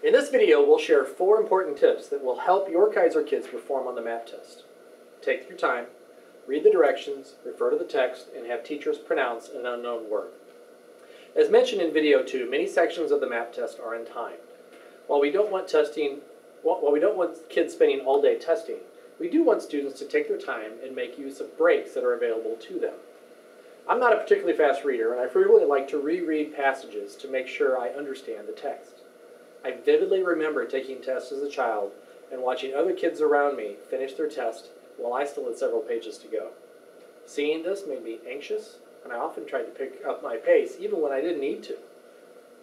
In this video, we'll share 4 important tips that will help your Keysor Kids perform on the math test. Take your time, read the directions, refer to the text, and have teachers pronounce an unknown word. As mentioned in video 2, many sections of the math test are untimed. While we don't want kids spending all day testing, we do want students to take their time and make use of breaks that are available to them. I'm not a particularly fast reader, and I frequently like to reread passages to make sure I understand the text. I vividly remember taking tests as a child and watching other kids around me finish their test while I still had several pages to go. Seeing this made me anxious, and I often tried to pick up my pace even when I didn't need to.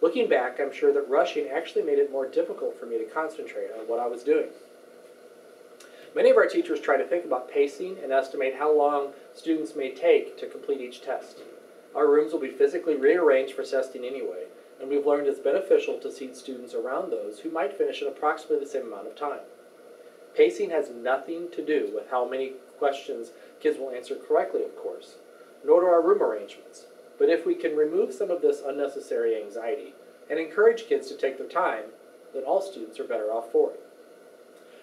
Looking back, I'm sure that rushing actually made it more difficult for me to concentrate on what I was doing. Many of our teachers try to think about pacing and estimate how long students may take to complete each test. Our rooms will be physically rearranged for testing anyway, and we've learned it's beneficial to seat students around those who might finish in approximately the same amount of time. Pacing has nothing to do with how many questions kids will answer correctly, of course, nor do our room arrangements. But if we can remove some of this unnecessary anxiety and encourage kids to take their time, then all students are better off for it.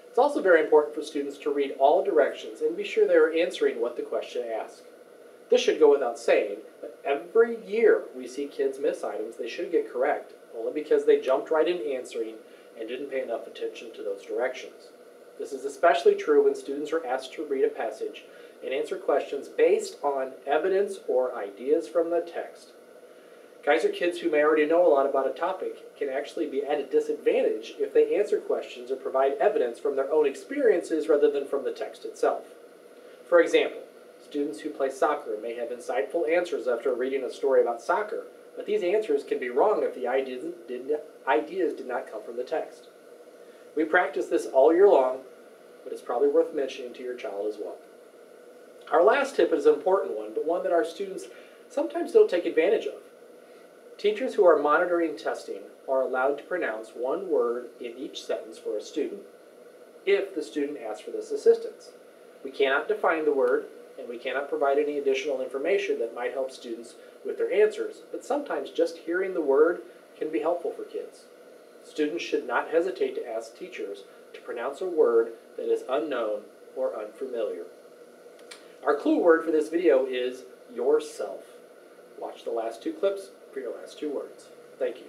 It's also very important for students to read all directions and be sure they are answering what the question asks. This should go without saying, but every year we see kids miss items they should get correct, only because they jumped right in answering and didn't pay enough attention to those directions. This is especially true when students are asked to read a passage and answer questions based on evidence or ideas from the text. Keysor kids who may already know a lot about a topic can actually be at a disadvantage if they answer questions or provide evidence from their own experiences rather than from the text itself. For example, students who play soccer may have insightful answers after reading a story about soccer, but these answers can be wrong if the ideas did not come from the text. We practice this all year long, but it's probably worth mentioning to your child as well. Our last tip is an important one, but one that our students sometimes don't take advantage of. Teachers who are monitoring testing are allowed to pronounce one word in each sentence for a student if the student asks for this assistance. We cannot define the word, and we cannot provide any additional information that might help students with their answers, but sometimes just hearing the word can be helpful for kids. Students should not hesitate to ask teachers to pronounce a word that is unknown or unfamiliar. Our clue word for this video is yourself. Watch the last 2 clips for your last 2 words. Thank you.